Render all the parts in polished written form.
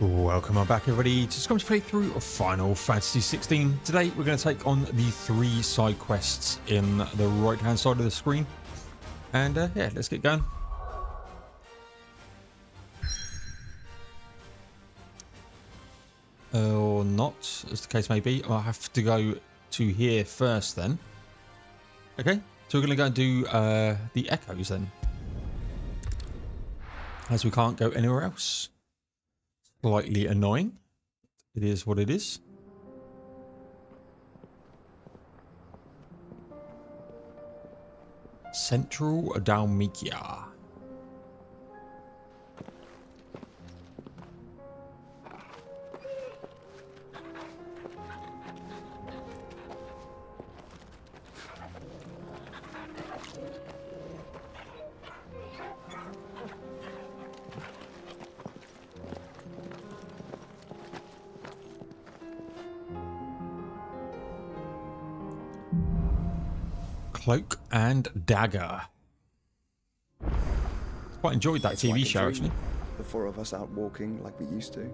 Welcome on back, everybody, to Scrum's playthrough of Final Fantasy 16. Today we're going to take on the 3 side quests in the right hand side of the screen. And yeah, let's get going. Or not, as the case may be. I'll have to go to here first then. Okay, so we're going to go and do the echoes then, as we can't go anywhere else. Slightly annoying. It is what it is. Central Dalmikia. Cloak and Dagger. Quite enjoyed that TV show, actually. The 4 of us out walking like we used to.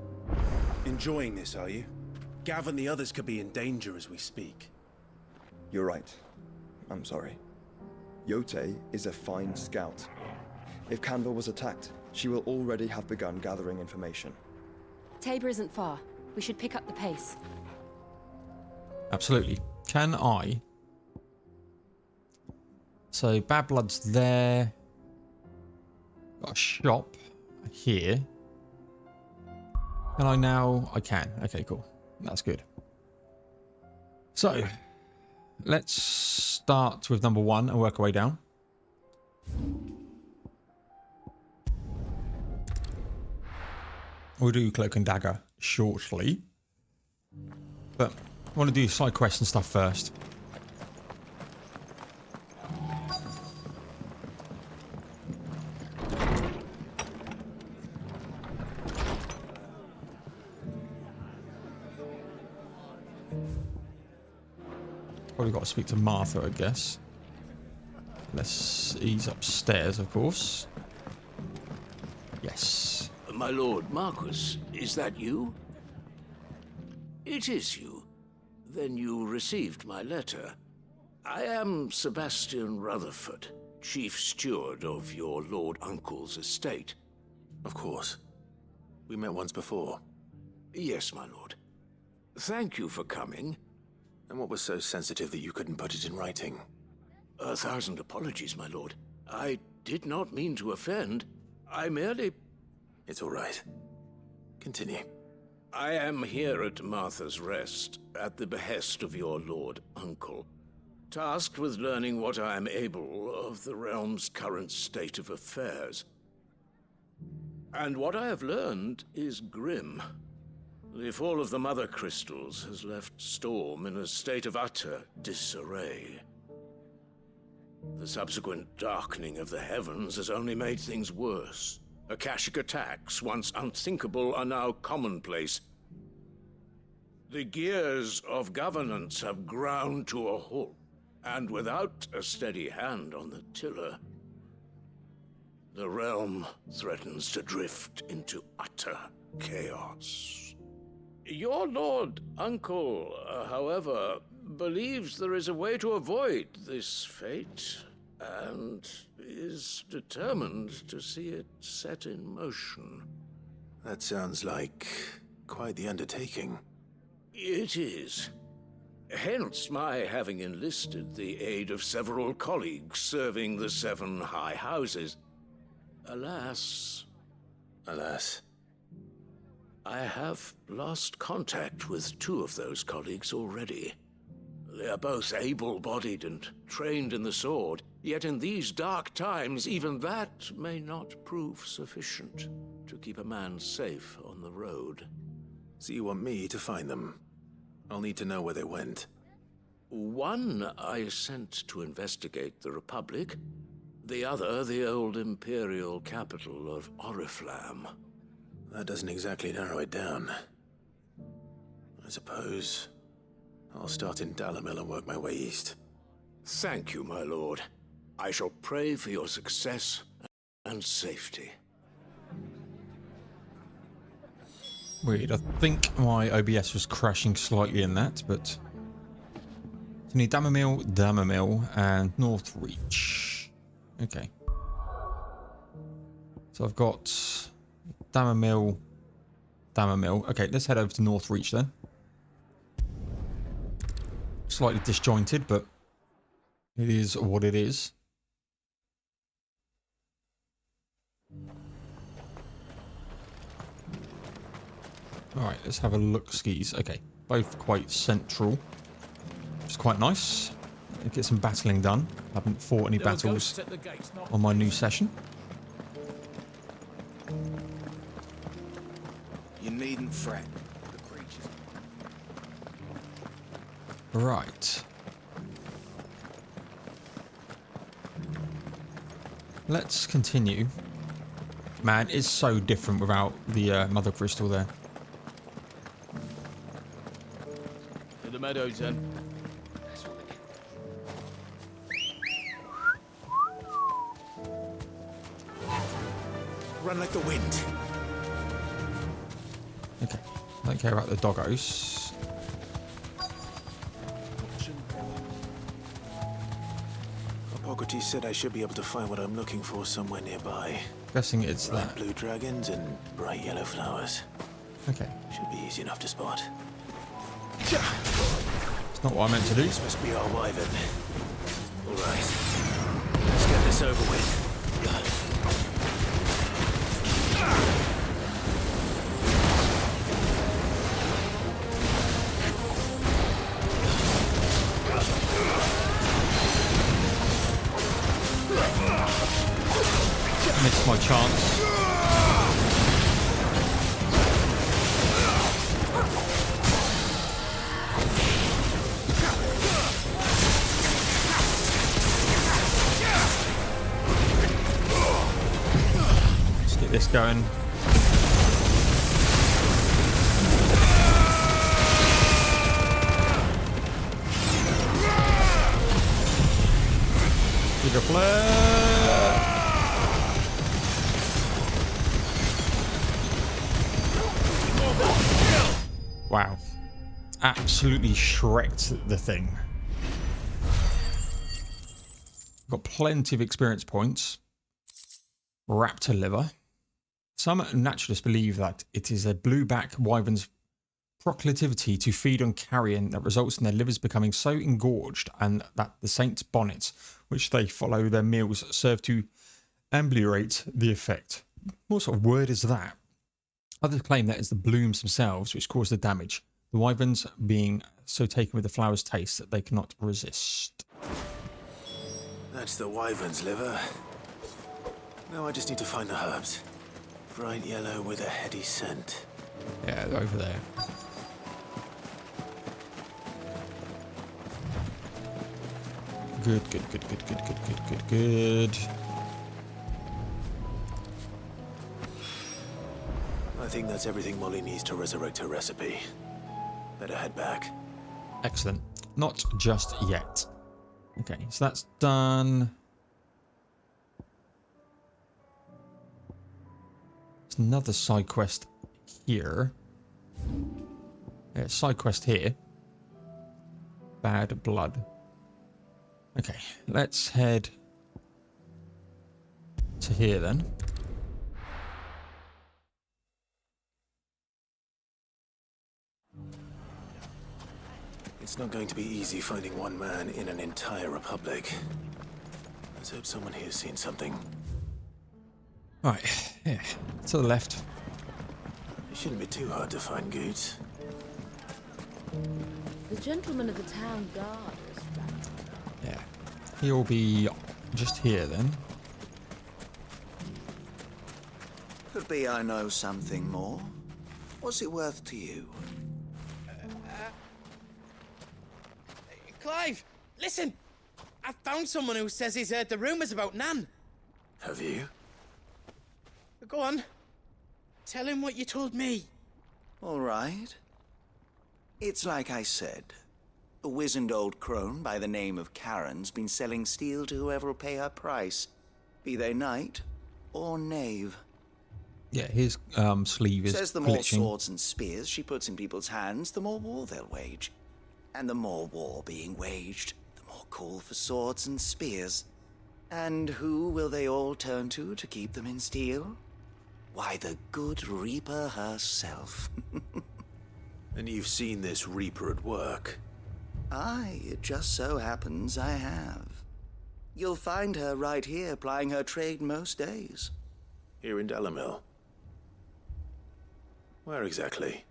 Enjoying this, are you? Gav and the others could be in danger as we speak. You're right. I'm sorry. Yote is a fine scout. If Canville was attacked, she will already have begun gathering information. Tabor isn't far. We should pick up the pace. Absolutely. Can I... So, Bad Blood's there. Got a shop here. Can I now? I can. Okay, cool. That's good. So, let's start with number 1 and work our way down. We'll do Cloak and Dagger shortly. But I want to do side quests and stuff first. Probably got to speak to Martha, I guess. Let's ease upstairs, of course. Yes. My lord Marquis, is that you? It is you. Then you received my letter. I am Sebastian Rutherford, chief steward of your lord uncle's estate. Of course. We met once before. Yes, my lord. Thank you for coming. And what was so sensitive that you couldn't put it in writing? 1,000 apologies, my lord. I did not mean to offend. I merely... It's all right. Continue. I am here at Martha's Rest, at the behest of your lord uncle, tasked with learning what I am able of the realm's current state of affairs. And what I have learned is grim. The fall of the Mothercrystals has left Storm in a state of utter disarray. The subsequent darkening of the heavens has only made things worse. Akashic attacks, once unthinkable, are now commonplace. The gears of governance have ground to a halt, and without a steady hand on the tiller, the realm threatens to drift into utter chaos. Your lord uncle, however, believes there is a way to avoid this fate, and is determined to see it set in motion. That sounds like quite the undertaking. It is. Hence my having enlisted the aid of several colleagues serving the 7 high houses. Alas... Alas. I have lost contact with 2 of those colleagues already. They are both able-bodied and trained in the sword, yet in these dark times, even that may not prove sufficient to keep a man safe on the road. So you want me to find them? I'll need to know where they went. One I sent to investigate the Republic, the other the old Imperial capital of Oriflamme. That doesn't exactly narrow it down. I suppose I'll start in Dalamil and work my way east. Thank you, my lord. I shall pray for your success and safety. Weird. I think my OBS was crashing slightly in that, but so I need Dammermill, and North Reach. Okay. So I've got Dammermill. Okay, let's head over to North Reach then. Slightly disjointed, but it is what it is. Alright, let's have a look skis. Okay, both quite central, which is quite nice. Get some battling done. I haven't fought any battles on my new session. You needn't fret. The creatures. Right. Let's continue. Man, it's so different without the mother crystal there. To the meadows then. Run like the wind. Okay, don't care about the doggos. Hippocrates said I should be able to find what I'm looking for somewhere nearby. Guessing it's Bright that. blue dragons and bright yellow flowers. Okay, Should be easy enough to spot. it's not what I meant to do. This must be our wyvern. All right, let's get this over with. Missed my chance. Let's get this going. Bigger flare. Wow. Absolutely shreked the thing. Got plenty of experience points. Raptor liver. Some naturalists believe that it is a blueback wyvern's proclivity to feed on carrion that results in their livers becoming so engorged, and that the saint's bonnets, which they follow their meals, serve to ameliorate the effect. What sort of word is that? Others claim that it's the blooms themselves which cause the damage, the wyverns being so taken with the flower's taste that they cannot resist. That's the wyvern's liver. Now I just need to find the herbs. Bright yellow with a heady scent. Yeah, they're over there. Good. I think that's everything Molly needs to resurrect her recipe. Better head back. Excellent. Not just yet. Okay, so that's done. There's another side quest here. Yeah, side quest here. Bad blood. Okay, let's head to here then. It's not going to be easy finding one man in an entire republic. Let's hope someone here's seen something. Right, yeah, to the left. It shouldn't be too hard to find goods. The gentleman of the town guard is right. Yeah, he'll be just here then. Could be I know something more. What's it worth to you? Clive, listen! I found someone who says he's heard the rumours about Nan. Have you? Go on. Tell him what you told me. All right. It's like I said. A wizened old crone by the name of Karen's been selling steel to whoever will pay her price, be they knight or knave. Yeah, his sleeve is Says the more glitching. swords and spears she puts in people's hands, the more war they'll wage. And the more war being waged, the more call for swords and spears. And who will they all turn to keep them in steel? Why, the good Reaper herself. And you've seen this Reaper at work? Aye, it just so happens I have. You'll find her right here plying her trade most days. Here in Delamil? Where exactly?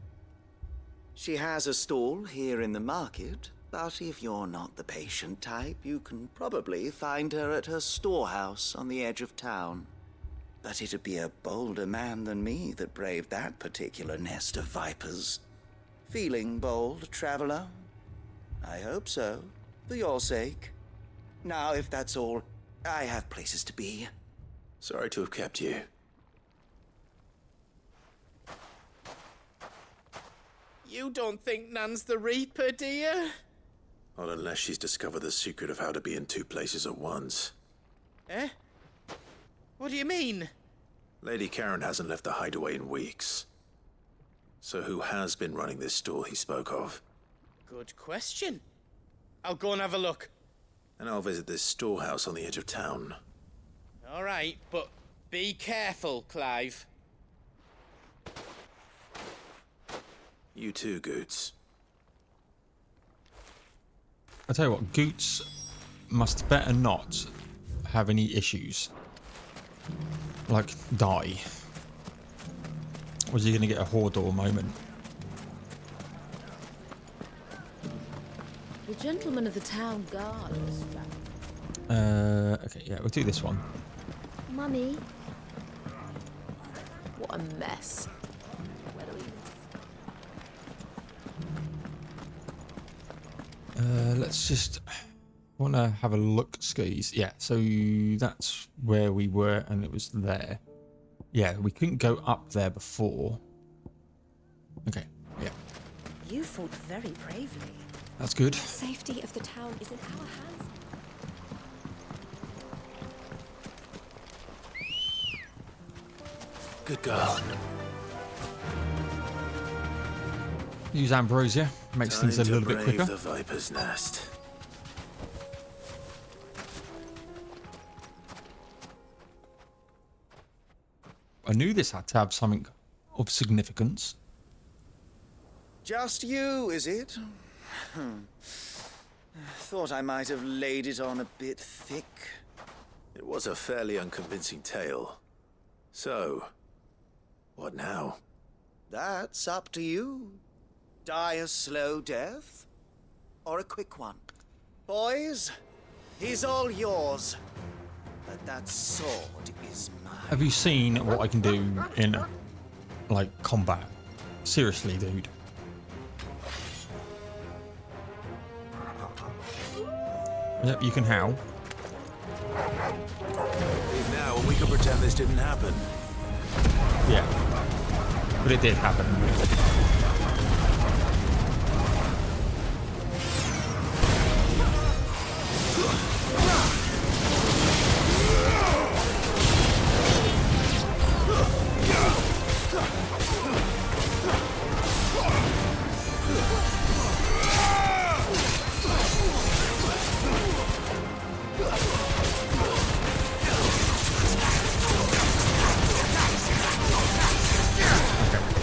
She has a stall here in the market, but if you're not the patient type, you can probably find her at her storehouse on the edge of town. But it'd be a bolder man than me that braved that particular nest of vipers. Feeling bold, traveler? I hope so, for your sake. Now, if that's all, I have places to be. Sorry to have kept you. You don't think Nan's the Reaper, do you? Not unless she's discovered the secret of how to be in two places at once. Eh? What do you mean? Lady Karen hasn't left the hideaway in weeks. So who has been running this stall he spoke of? Good question. I'll go and have a look. And I'll visit this storehouse on the edge of town. All right, but be careful, Clive. You too, Goots. I tell you what, Goots must better not have any issues. Like, die. Or is he going to get a Hordor moment? The gentleman of the town guard was strapped. Okay, yeah, we'll do this one. Mummy. What a mess. Where do we... Let's just want to have a look, skis. Yeah, so that's where we were, and it was there. Yeah, we couldn't go up there before. Okay, yeah. You fought very bravely. That's good. The safety of the town is in our hands. Good girl. Use ambrosia, makes things a Time to little bit brave quicker. the Viper's Nest. I knew this had to have something of significance. Just you, is it? Thought I might have laid it on a bit thick. It was a fairly unconvincing tale. So, what now? That's up to you. Die a slow death, or a quick one. Boys, he's all yours. But that sword is mine. Have you seen what I can do in, like, combat? Seriously, dude. Yep, you can howl. Leave now and we can pretend this didn't happen. Yeah. But it did happen.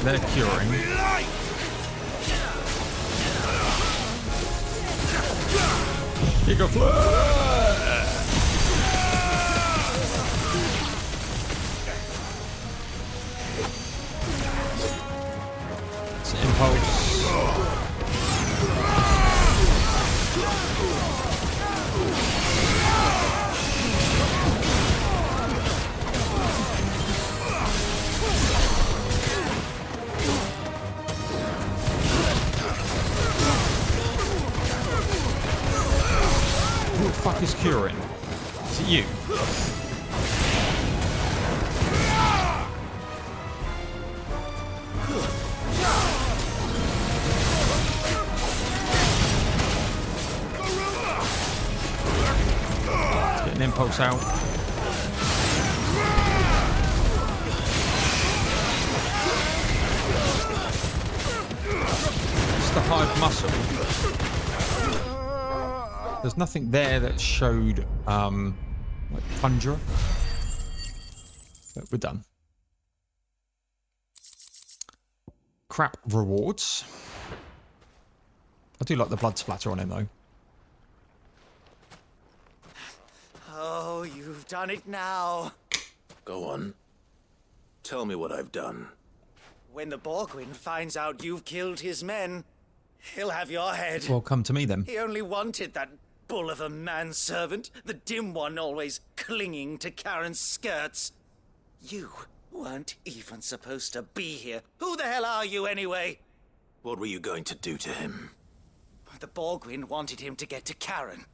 They're curing. You go fly! It's impulse. Who the fuck is curing? Is it you? Let's get an impulse out. the hive muscle. There's nothing there that showed like conjurer. But we're done. Crap rewards. I do like the blood splatter on him though. Oh, you've done it now. Go on. Tell me what I've done. When the Borgwyn finds out you've killed his men, he'll have your head. Well, come to me then. He only wanted that bull of a manservant, the dim one always clinging to Karen's skirts. You weren't even supposed to be here. Who the hell are you anyway? What were you going to do to him? The Borgwyn wanted him to get to Karen.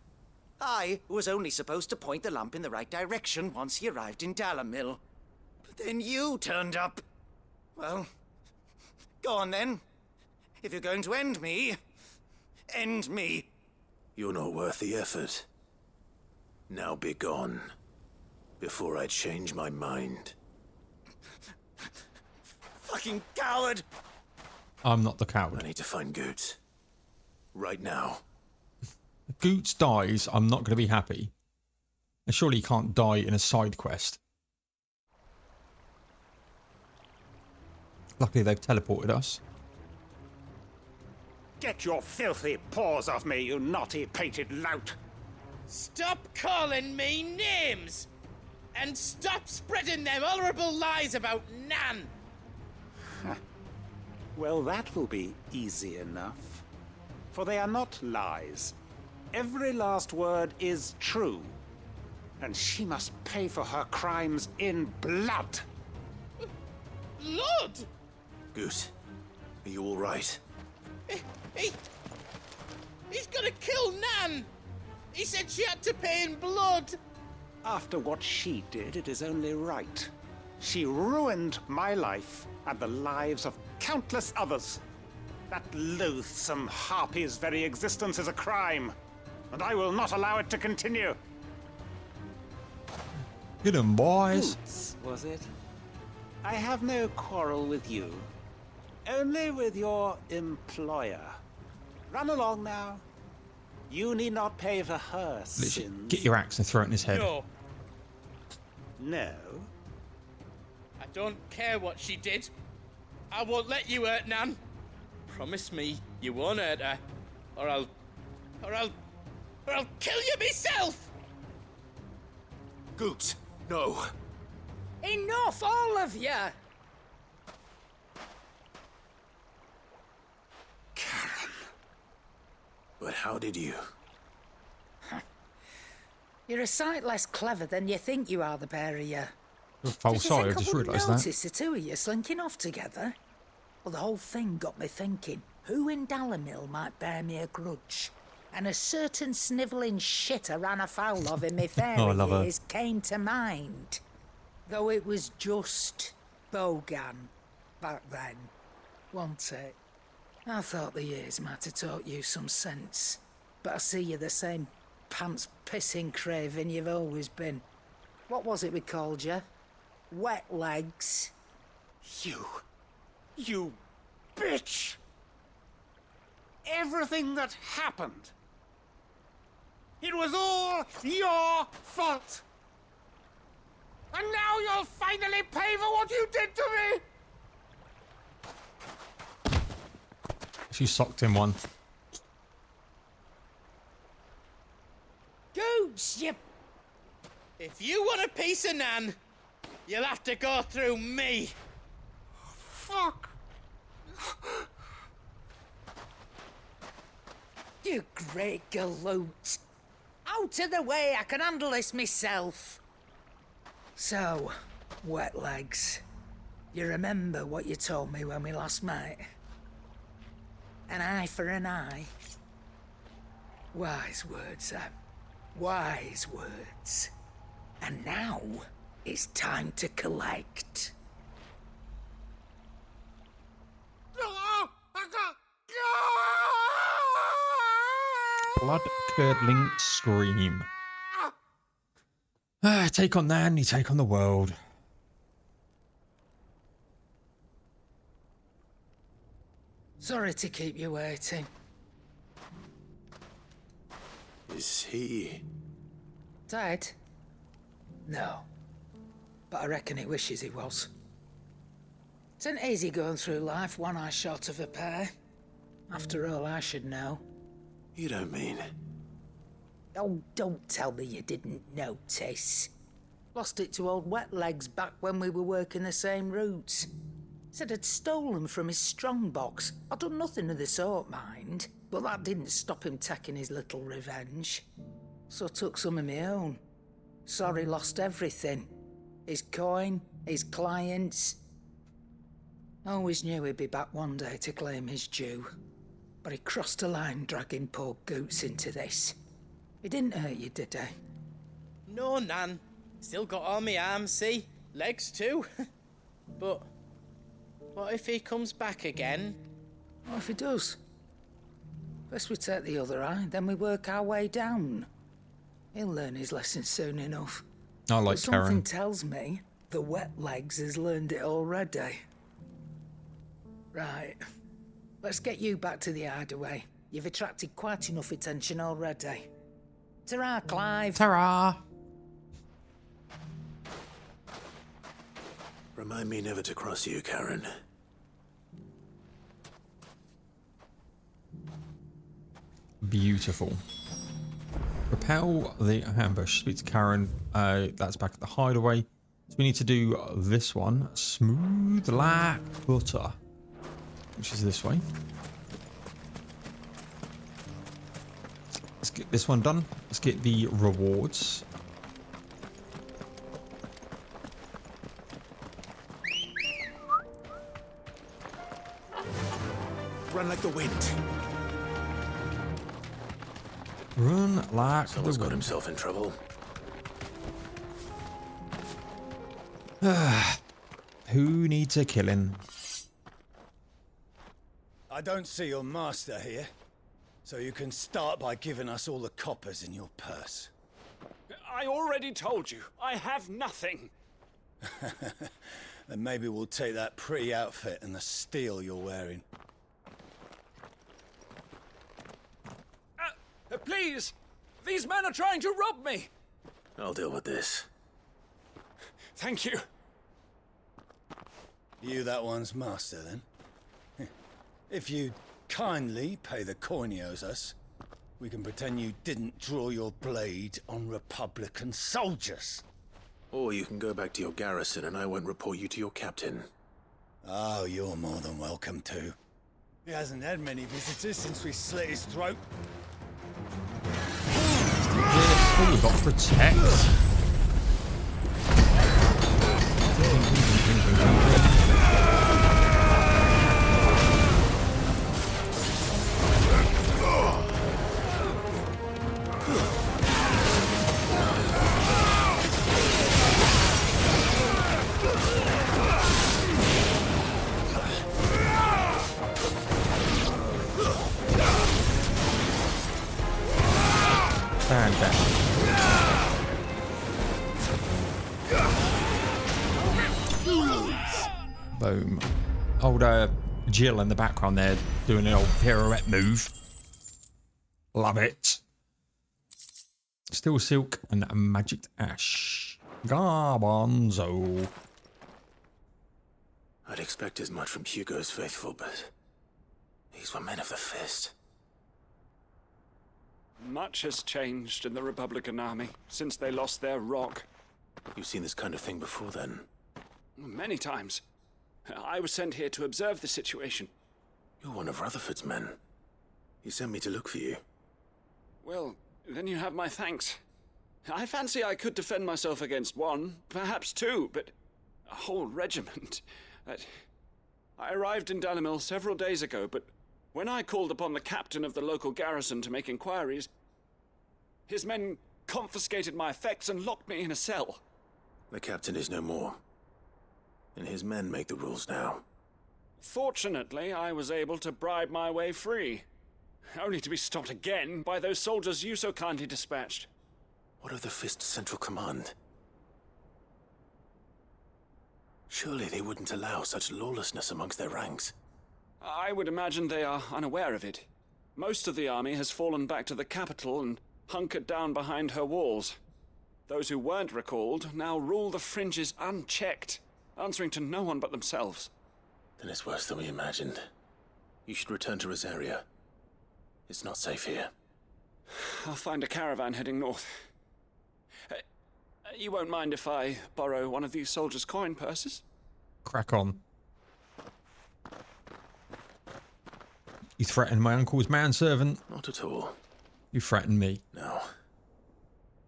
I was only supposed to point the lamp in the right direction once he arrived in Dalamil. But then you turned up. Well, go on then. If you're going to end me, end me. You're not worth the effort. Now be gone, before I change my mind. Fucking coward! I'm not the coward. I need to find Goots. Right now. If Goots dies, I'm not going to be happy. And surely he can't die in a side quest. Luckily they've teleported us. Get your filthy paws off me, you naughty-pated lout! Stop calling me names! And stop spreading them horrible lies about Nan! Well, that will be easy enough. For they are not lies. Every last word is true. And she must pay for her crimes in blood. Blood? Goose, are you all right? He's gonna kill Nan! He said she had to pay in blood! After what she did, it is only right. She ruined my life and the lives of countless others. That loathsome harpy's very existence is a crime, and I will not allow it to continue. Get 'em, boys. Boots, was it? I have no quarrel with you. Only with your employer. Run along now. You need not pay for her Literally, sins. get your axe and throw it in his head. No, No? I don't care what she did. I won't let you hurt Nan. Promise me you won't hurt her, or I'll kill you myself! Goots, no. Enough, all of you! Karen. But how did you? You're a sight less clever than you think you are, the pair of you. Oh, Did you sorry, I think just wouldn't realised that. notice the two of you slinking off together? Well, the whole thing got me thinking, who in Dalamil might bear me a grudge? And a certain snivelling shit I ran afoul of in my fairy I love her. years came to mind. Though it was just Bogan back then, wasn't it? I thought the years might have taught you some sense, but I see you're the same pants-pissing craven you've always been. What was it we called you? Wet legs? You bitch! Everything that happened, it was all your fault! And now you'll finally pay for what you did to me! She socked him one. Gooch, you... If you want a piece of Nan, you'll have to go through me. Fuck! You great galoot. Out of the way, I can handle this myself. So, wet legs, you remember what you told me when we last met? An eye for an eye. Wise words, Sam. Wise words. And now, it's time to collect. Blood-curdling scream. Take on Nan, you take on the world. Sorry to keep you waiting. Is he... Dead? No. But I reckon he wishes he was. It ain't easy going through life one eye short of a pair. After all, I should know. You don't mean... Oh, don't tell me you didn't notice. Lost it to old Wet Legs back when we were working the same routes. Said I'd stolen from his strongbox. I'd done nothing of the sort, mind. But that didn't stop him taking his little revenge. So I took some of my own. Sorry, lost everything. His coin, his clients. Always knew he'd be back one day to claim his due. But he crossed a line dragging poor Goots into this. He didn't hurt you, did he? No, Nan. Still got all my arms, see? Legs too. But what if he comes back again? What if he does? First we take the other eye, then we work our way down. He'll learn his lesson soon enough. I like but something Karen. tells me the Wet Legs has learned it already. Right. Let's get you back to the hideaway. You've attracted quite enough attention already. Ta-ra, Clive. Ta-ra! Remind me never to cross you, Karen. Beautiful. Repel the ambush. Speak to Karen. That's back at the hideaway. So we need to do this one. Smooth like butter. Which is this way. Let's get this one done. Let's get the rewards. Run like the wind. Run like Someone's the got wind. himself in trouble. Who needs a killing? I don't see your master here, so you can start by giving us all the coppers in your purse. I already told you, I have nothing. Then maybe we'll take that pretty outfit and the steel you're wearing. Please! These men are trying to rob me! I'll deal with this. Thank you. You that one's master, then? If you kindly pay the coin he owes us, we can pretend you didn't draw your blade on Republican soldiers. Or you can go back to your garrison and I won't report you to your captain. Oh, you're more than welcome to. He hasn't had many visitors since we slit his throat. Oh, we've got protect. Stand down. Boom. Old Jill in the background there doing an old pirouette move. Love it. Still silk and magic ash. Garbanzo. I'd expect as much from Hugo's faithful, but these were men of the fist. Much has changed in the Republican army since they lost their rock. You've seen this kind of thing before, then? Many times. I was sent here to observe the situation. You're one of Rutherford's men. He sent me to look for you. Well, then you have my thanks. I fancy I could defend myself against one, perhaps two, but a whole regiment. I arrived in Dalimil several days ago, but when I called upon the captain of the local garrison to make inquiries, his men confiscated my effects and locked me in a cell. The captain is no more, and his men make the rules now. Fortunately, I was able to bribe my way free, only to be stopped again by those soldiers you so kindly dispatched. What of the Fist's central command? Surely they wouldn't allow such lawlessness amongst their ranks. I would imagine they are unaware of it. Most of the army has fallen back to the capital and hunkered down behind her walls. Those who weren't recalled now rule the fringes unchecked, answering to no one but themselves. Then it's worse than we imagined. You should return to Rosaria. It's not safe here. I'll find a caravan heading north. You won't mind if I borrow one of these soldiers' coin purses? Crack on. You threatened my uncle's manservant. Not at all. You threatened me. No.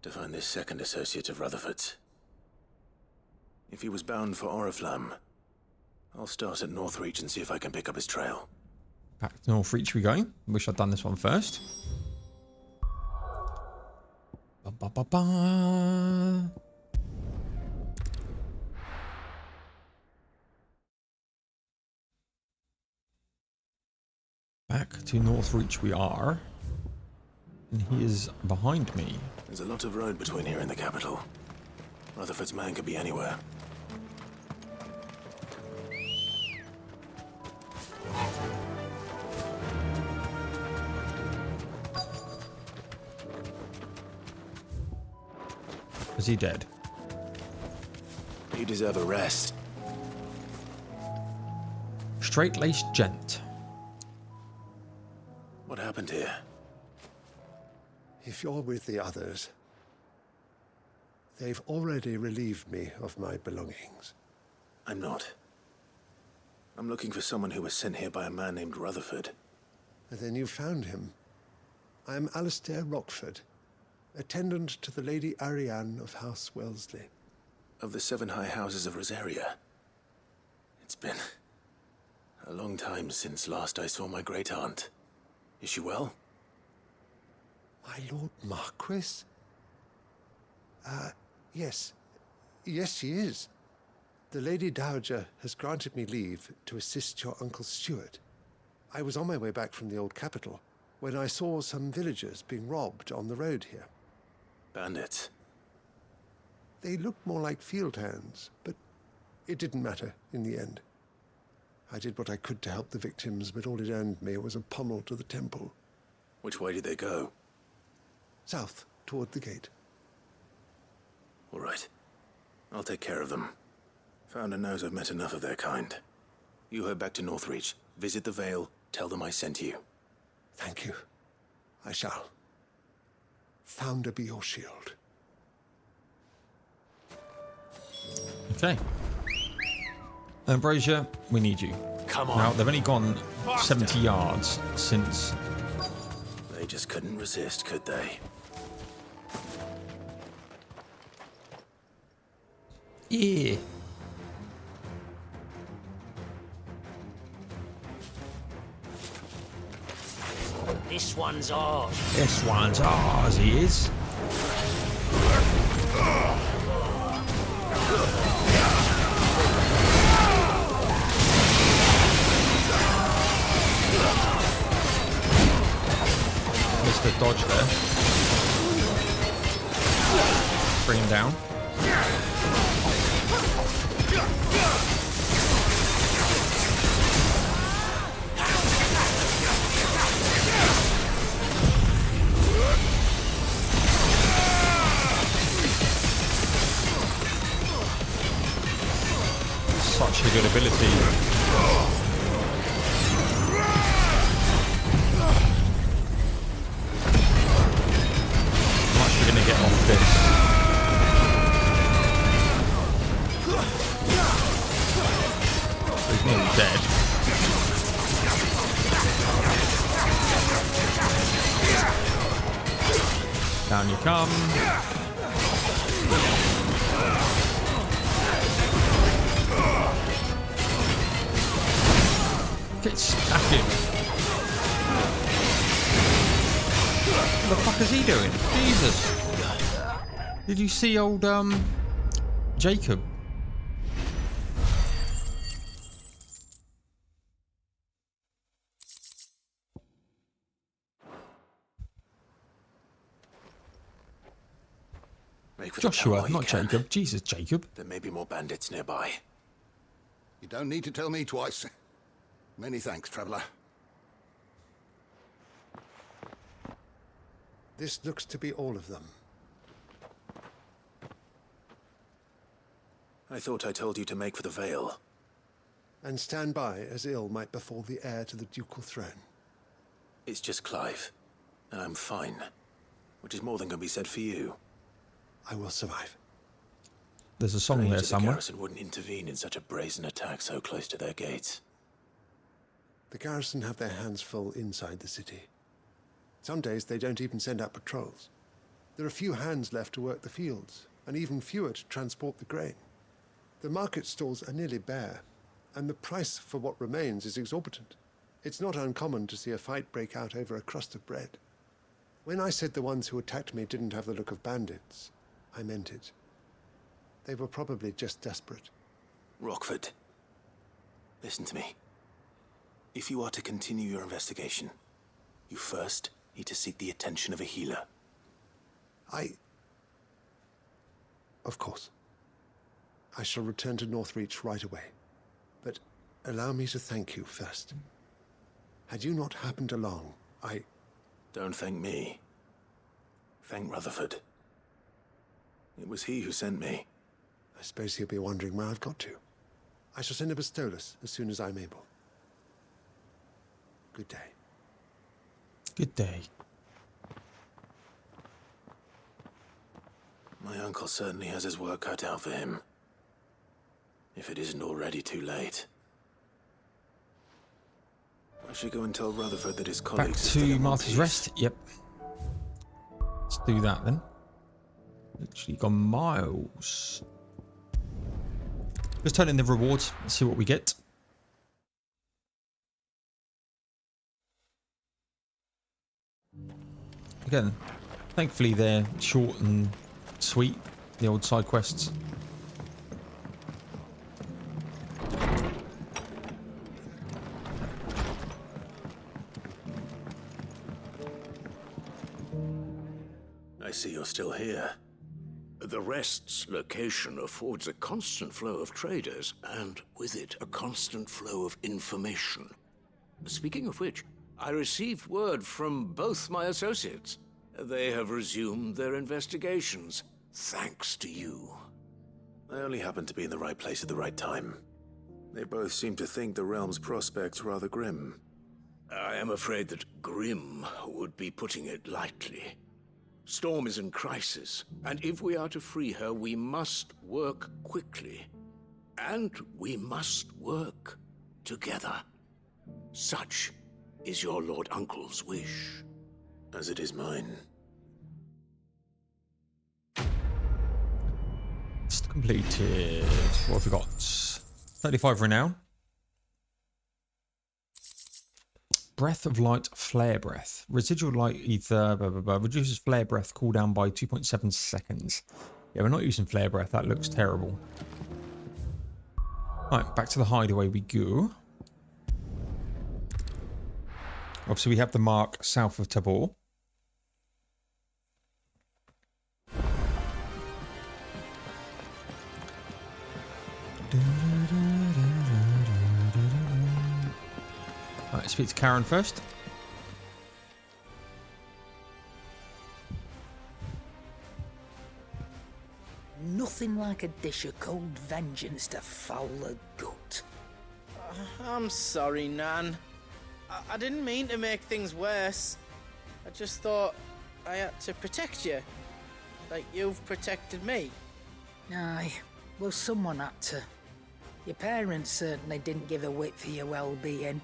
To find this second associate of Rutherford's. If he was bound for Oriflamme, I'll start at Northreach and see if I can pick up his trail. Back to Northreach we go. Wish I'd done this one first. Ba, ba, ba, ba. Back to Northreach we are. And he is behind me. There's a lot of road between here and the capital. Rutherford's man could be anywhere. Is he dead? You deserve a rest. Straight-laced gent. What happened here? If you're with the others, they've already relieved me of my belongings. I'm not. I'm looking for someone who was sent here by a man named Rutherford. And then you found him. I am Alistair Rockford, attendant to the Lady Ariane of House Wellesley. Of the 7 high houses of Rosaria. It's been a long time since last I saw my great-aunt. Is she well? My Lord Marquis? Yes. Yes, she is. The Lady Dowager has granted me leave to assist your Uncle Stuart. I was on my way back from the old capital when I saw some villagers being robbed on the road here. Bandits? They looked more like field hands, but it didn't matter in the end. I did what I could to help the victims, but all it earned me was a pommel to the temple. Which way did they go? South, toward the gate. All right. I'll take care of them. Founder knows I've met enough of their kind. You head back to Northreach, visit the Vale, tell them I sent you. Thank you. I shall. Founder be your shield. Okay. Ambrosia, we need you. Come on. Now, they've only gone 70 yards since... They just couldn't resist, could they? Yeah. This one's ours. This one's ours, he is. Missed the dodge there. Bring him down. Such a good ability. How much we're going to get off this? He's nearly dead. Down you come. Get stacking. What the fuck is he doing? Jesus. Did you see old Jacob? Joshua, not Jacob. Jesus, Jacob. There may be more bandits nearby. You don't need to tell me twice. Many thanks, traveller. This looks to be all of them. I thought I told you to make for the Vale. And stand by as ill might befall the heir to the ducal throne. It's just Clive, and I'm fine. Which is more than can be said for you. I will survive. There's a song there The somewhere. garrison wouldn't intervene in such a brazen attack so close to their gates. The garrison have their hands full inside the city. Some days they don't even send out patrols. There are few hands left to work the fields, and even fewer to transport the grain. The market stalls are nearly bare, and the price for what remains is exorbitant. It's not uncommon to see a fight break out over a crust of bread. When I said the ones who attacked me didn't have the look of bandits, I meant it. They were probably just desperate. Rockford, listen to me. If you are to continue your investigation, you first need to seek the attention of a healer. Of course. I shall return to Northreach right away. But allow me to thank you first. Had you not happened along, Don't thank me. Thank Rutherford. It was he who sent me. I suppose he'll be wondering where I've got to. I shall send a Bistolus as soon as I'm able. Good day. Good day. My uncle certainly has his work cut out for him. If it isn't already too late. I should go and tell Rutherford that his Back colleagues are still to in one Martha's piece. Rest. Yep. Let's do that then. Literally gone miles. Let's turn in the rewards and see what we get. Again, thankfully they're short and sweet, the old side quests. I see you're still here. The Rest's location affords a constant flow of traders, and with it, a constant flow of information. Speaking of which, I received word from both my associates. They have resumed their investigations, thanks to you. I only happened to be in the right place at the right time. They both seem to think the realm's prospects rather grim. I am afraid that grim would be putting it lightly. Storm is in crisis, and if we are to free her, we must work quickly. And we must work together. Such is your Lord Uncle's wish. As it is mine. It's completed. What have we got? 35 renown. Breath of Light, Flare Breath. Residual light ether, blah, blah, blah. Reduces flare breath cooldown by 2.7 seconds. Yeah, we're not using flare breath. That looks terrible. Right, back to the hideaway we go. Obviously, we have the mark south of Tabor. Right, speak to Karen first. Nothing like a dish of cold vengeance to foul the gut. I'm sorry, Nan. I didn't mean to make things worse. I just thought I had to protect you. Like you've protected me. Aye, well, someone had to. Your parents certainly didn't give a whit for your well-being.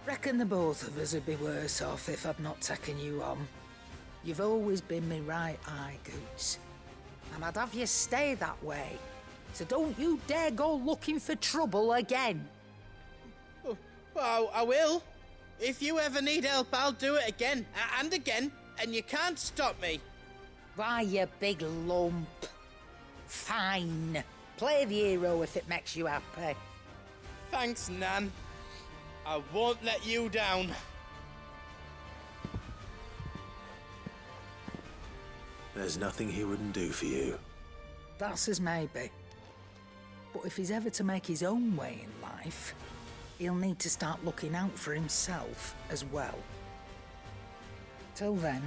Reckon the both of us would be worse off if I'd not taken you on. You've always been me right eye, Goots. And I'd have you stay that way. So don't you dare go looking for trouble again. Well, I will. If you ever need help, I'll do it again and again, and you can't stop me. Why, you big lump. Fine. Play the hero if it makes you happy. Thanks, Nan. I won't let you down. There's nothing he wouldn't do for you. That's as maybe. But if he's ever to make his own way in life, he'll need to start looking out for himself as well. Till then,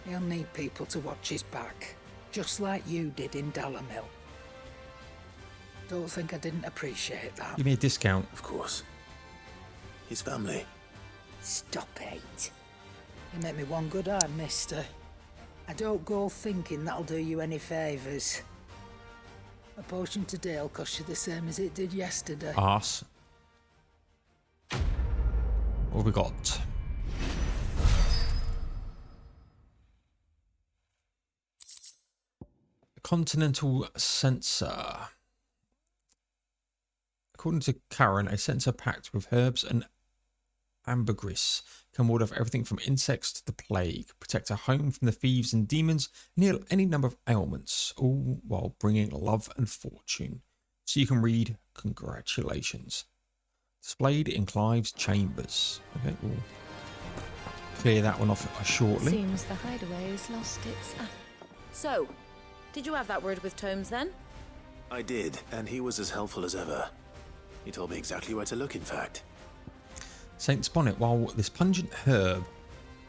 he'll need people to watch his back, just like you did in Dalamil. Don't think I didn't appreciate that. Give me a discount. Of course. His family. Stop it. You make me one good eye, mister. I don't go thinking that'll do you any favours. A potion today will cost you the same as it did yesterday. Arse. What have we got? A continental sensor. According to Karen, a sensor packed with herbs and ambergris can ward off everything from insects to the plague, protect a home from the thieves and demons, and heal any number of ailments, all while bringing love and fortune. So you can read, congratulations. Displayed in Clive's chambers. Okay, we'll clear that one off shortly. Seems the hideaway has lost its... So, did you have that word with Tomes then? I did, and he was as helpful as ever. He told me exactly where to look, in fact. Saint's Bonnet. While this pungent herb,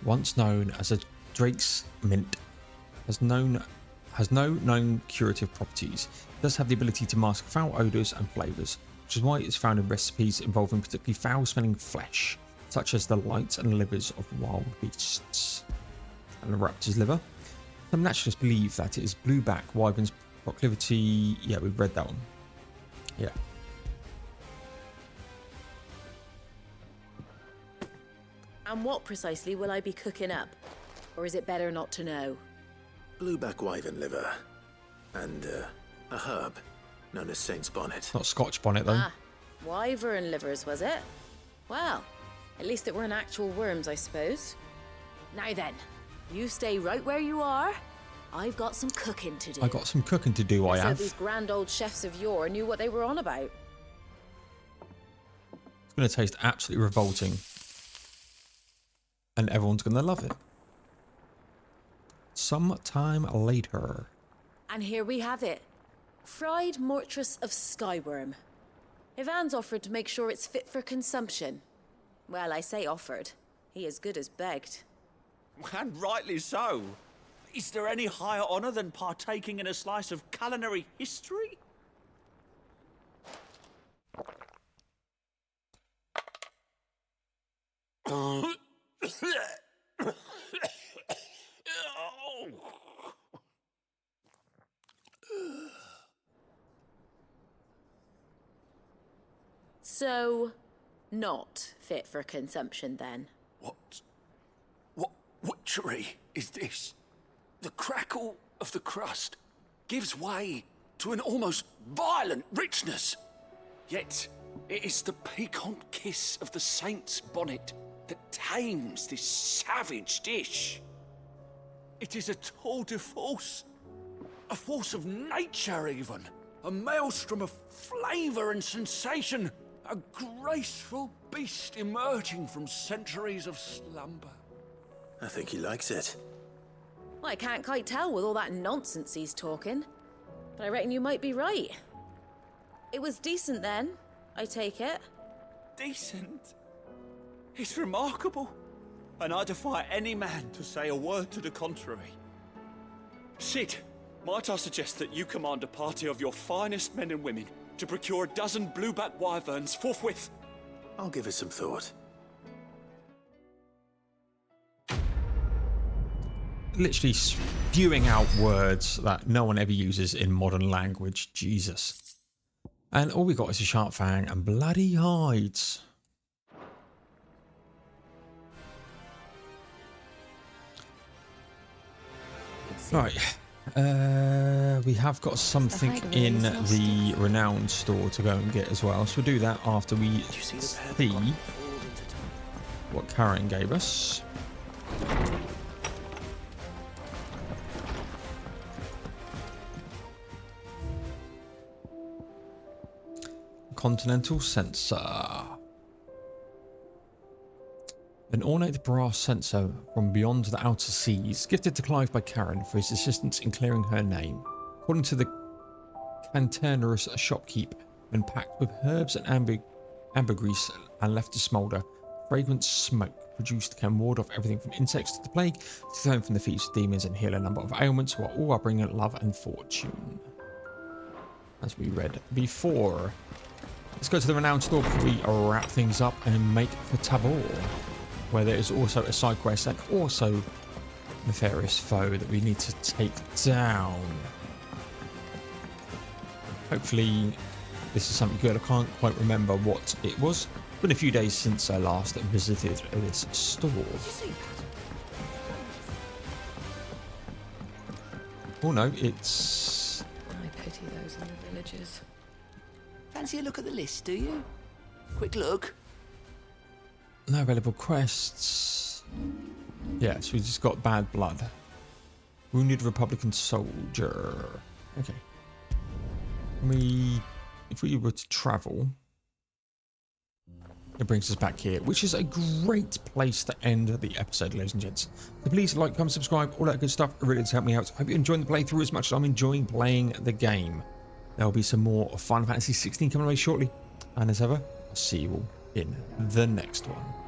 once known as a Drake's Mint, has no known curative properties, it does have the ability to mask foul odours and flavours, which is why it is found in recipes involving particularly foul-smelling flesh, such as the lights and livers of wild beasts and the raptor's liver. Some naturalists believe that it is blueback wyvern's proclivity. Yeah, we've read that one. Yeah. And what precisely will I be cooking up? Or is it better not to know? Blueback wyvern liver. And a herb known as Saint's Bonnet. Not Scotch bonnet, though. Ah, wyvern livers, was it? Well, at least it weren't actual worms, I suppose. Now then, you stay right where you are. I've got some cooking to do. I got some cooking to do, I So have. these grand old chefs of yore knew what they were on about. It's going to taste absolutely revolting. And everyone's going to love it. Some time later. And here we have it. Fried mortress of skyworm. Ivan's offered to make sure it's fit for consumption. Well, I say offered. He as good as begged. And rightly so. Is there any higher honour than partaking in a slice of culinary history? So, not fit for consumption then? What witchery is this? The crackle of the crust gives way to an almost violent richness. Yet, it is the piquant kiss of the Saint's Bonnet that tames this savage dish. It is a tour de force, a force of nature even, a maelstrom of flavour and sensation, a graceful beast emerging from centuries of slumber. I think he likes it. Well, I can't quite tell with all that nonsense he's talking, but I reckon you might be right. It was decent then, I take it. Decent? It's remarkable, and I defy any man to say a word to the contrary. Sid, might I suggest that you command a party of your finest men and women to procure a dozen blueback wyverns forthwith? I'll give it some thought. Literally spewing out words that no one ever uses in modern language. Jesus. And all we got is a sharp fang and bloody hides. Right. We have got something in the renowned store to go and get as well. So we'll do that after we see what Karen gave us. Continental sensor. An ornate brass sensor from beyond the outer seas, gifted to Clive by Karen for his assistance in clearing her name. According to the cantankerous shopkeep, when packed with herbs and ambergris and left to smoulder. Fragrant smoke produced can ward off everything from insects to the plague, thrown from the feet of demons, and heal a number of ailments while all are bringing love and fortune. As we read before. Let's go to the renowned store before we wrap things up and make for Tabor, where there is also a side quest and also nefarious foe that we need to take down. Hopefully this is something good. I can't quite remember what it was. It's been a few days since I last visited this store. Oh no, it's... I pity those in the villages. Fancy a look at the list, do you? Quick look. No available quests. Yeah, so we just got bad blood. Wounded Republican soldier. Okay. If we were to travel, it brings us back here, which is a great place to end the episode, ladies and gents. So please like, comment, subscribe, all that good stuff. It really does help me out. I hope you're enjoying the playthrough as much as I'm enjoying playing the game. There'll be some more Final Fantasy 16 coming away shortly. And as ever, I'll see you all in the next one.